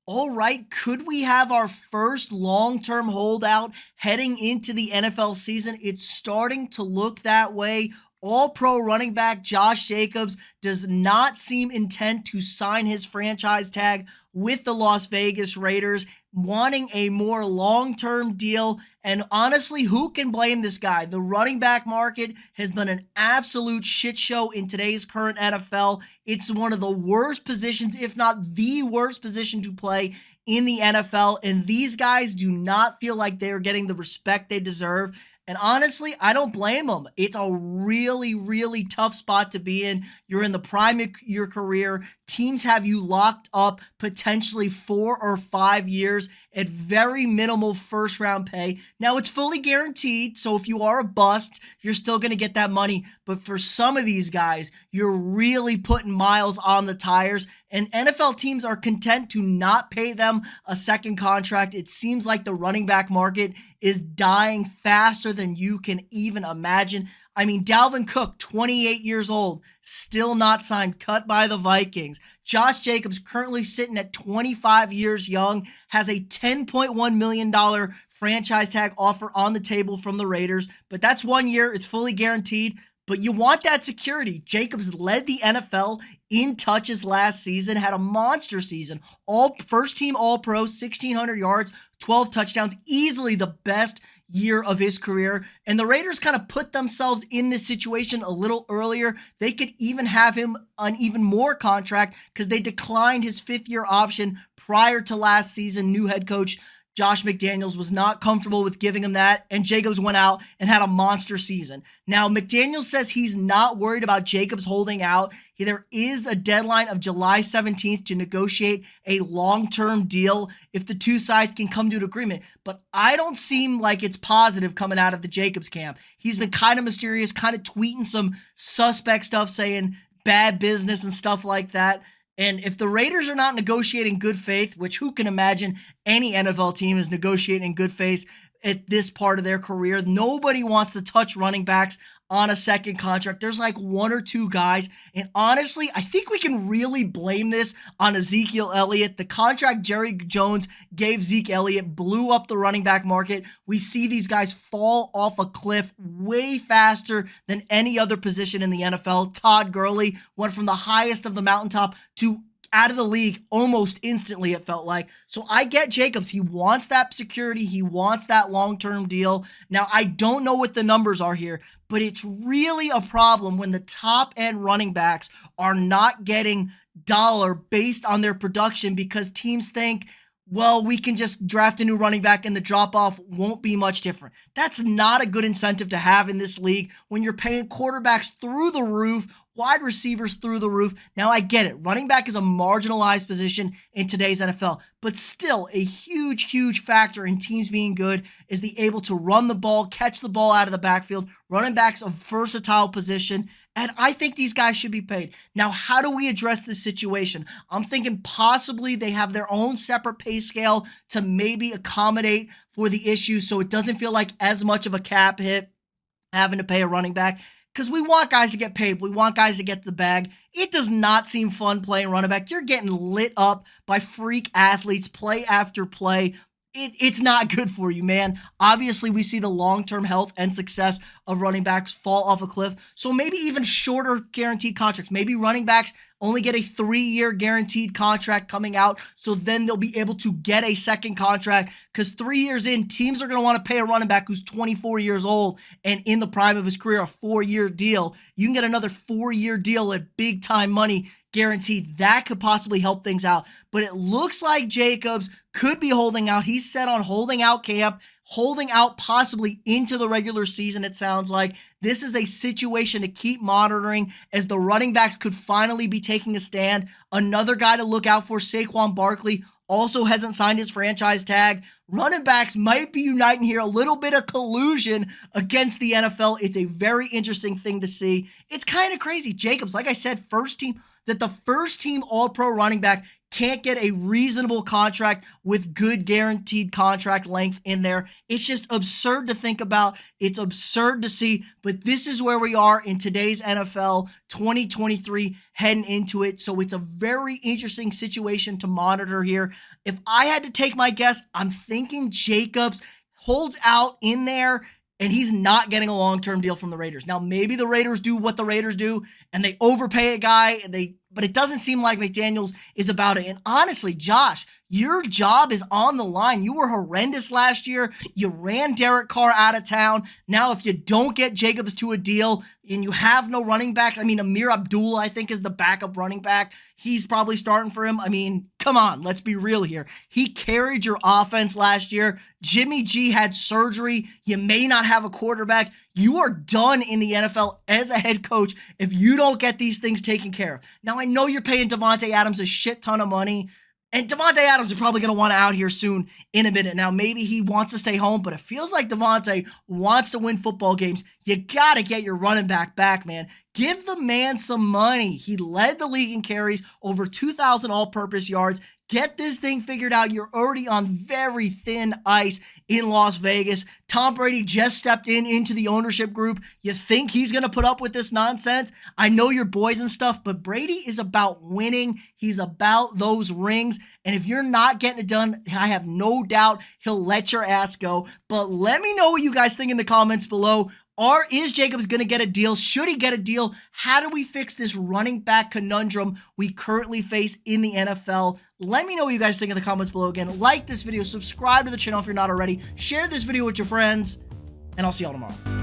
All right, could we have our first long-term holdout heading into the NFL season? It's starting to look that way. All-pro running back Josh Jacobs does not seem intent to sign his franchise tag with the Las Vegas Raiders, wanting a more long-term deal. And honestly, who can blame this guy? The running back market has been an absolute shit show in today's current NFL. It's one of the worst positions, if not the worst position to play in the NFL. And these guys do not feel like they're getting the respect they deserve. And honestly, I don't blame them. It's a really, really tough spot to be in. You're in the prime of your career. Teams have you locked up potentially 4 or 5 years at very minimal first round pay. Now, it's fully guaranteed, so if you are a bust, you're still going to get that money. But for some of these guys, you're really putting miles on the tires, and NFL teams are content to not pay them a second contract. It seems like the running back market is dying faster than you can even imagine. I mean, Dalvin Cook, 28 years old, still not signed, cut by the Vikings. Josh Jacobs, currently sitting at 25 years young, has a $10.1 million franchise tag offer on the table from the Raiders, but that's 1 year. It's fully guaranteed, but you want that security. Jacobs led the NFL in touches last season, had a monster season. First team All-Pro, 1,600 yards, 12 touchdowns, easily the best year of his career. And the Raiders kind of put themselves in this situation a little earlier. They could even have him on even more contract because they declined his 5th-year option prior to last season. New head coach Josh McDaniels was not comfortable with giving him that, and Jacobs went out and had a monster season. Now, McDaniels says he's not worried about Jacobs holding out. There is a deadline of July 17th to negotiate a long-term deal if the two sides can come to an agreement. But I don't seem like it's positive coming out of the Jacobs camp. He's been kind of mysterious, kind of tweeting some suspect stuff saying bad business and stuff like that. And if the Raiders are not negotiating good faith, which who can imagine any NFL team is negotiating in good faith at this part of their career, nobody wants to touch running backs on a second contract. There's like 1 or 2 guys. And honestly, I think we can really blame this on Ezekiel Elliott. The contract Jerry Jones gave Zeke Elliott blew up the running back market. We see these guys fall off a cliff way faster than any other position in the NFL. Todd Gurley went from the highest of the mountaintop to out of the league almost instantly, it felt like. So I get Jacobs. He wants that security. He wants that long-term deal. Now, I don't know what the numbers are here, but it's really a problem when the top-end running backs are not getting dollar based on their production because teams think, well, we can just draft a new running back and the drop-off won't be much different. That's not a good incentive to have in this league when you're paying quarterbacks through the roof, wide receivers through the roof. Now, I get it. Running back is a marginalized position in today's NFL, but still a huge, huge factor in teams being good is the able to run the ball, catch the ball out of the backfield. Running back's a versatile position, and I think these guys should be paid. Now, how do we address this situation? I'm thinking possibly they have their own separate pay scale to maybe accommodate for the issue so it doesn't feel like as much of a cap hit having to pay a running back. Because we want guys to get paid. We want guys to get the bag. It does not seem fun playing running back. You're getting lit up by freak athletes play after play. It's not good for you, man. Obviously, we see the long-term health and success of running backs fall off a cliff. So maybe even shorter guaranteed contracts. Maybe running backs only get a 3-year guaranteed contract coming out, so then they'll be able to get a second contract because 3 years in, teams are going to want to pay a running back who's 24 years old and in the prime of his career, a 4-year deal. You can get another 4-year deal at big-time money guaranteed. That could possibly help things out. But it looks like Jacobs could be holding out. He's set on holding out camp, holding out possibly into the regular season, it sounds like. This is a situation to keep monitoring as the running backs could finally be taking a stand. Another guy to look out for, Saquon Barkley, also hasn't signed his franchise tag. Running backs might be uniting here, a little bit of collusion against the NFL. It's a very interesting thing to see. It's kind of crazy. Jacobs, like I said, first team All-Pro running back can't get a reasonable contract with good guaranteed contract length in there. It's just absurd to think about. It's absurd to see, but this is where we are in today's NFL 2023 heading into it. So it's a very interesting situation to monitor here. If I had to take my guess, I'm thinking Jacobs holds out in there and he's not getting a long-term deal from the Raiders. Now, maybe the Raiders do what the Raiders do and they overpay a guy, but it doesn't seem like McDaniels is about it. And honestly, Josh, your job is on the line. You were horrendous last year. You ran Derek Carr out of town. Now, if you don't get Jacobs to a deal and you have no running backs, I mean, Amir Abdul, I think, is the backup running back. He's probably starting for him. I mean, come on, let's be real here. He carried your offense last year. Jimmy G had surgery. You may not have a quarterback. You are done in the NFL as a head coach if you don't get these things taken care of. Now, I know you're paying Davante Adams a shit ton of money, and Davante Adams is probably going to want out here soon in a minute. Now, maybe he wants to stay home, but it feels like Davante wants to win football games. You got to get your running back, man. Give the man some money. He led the league in carries, over 2,000 all-purpose yards. Get this thing figured out. You're already on very thin ice in Las Vegas. Tom Brady just stepped into the ownership group. You think he's going to put up with this nonsense? I know you're boys and stuff, but Brady is about winning. He's about those rings. And if you're not getting it done, I have no doubt he'll let your ass go. But let me know what you guys think in the comments below. Is Jacobs going to get a deal? Should he get a deal? How do we fix this running back conundrum we currently face in the NFL? Let me know what you guys think in the comments below. Again, like this video, subscribe to the channel if you're not already, share this video with your friends, and I'll see y'all tomorrow.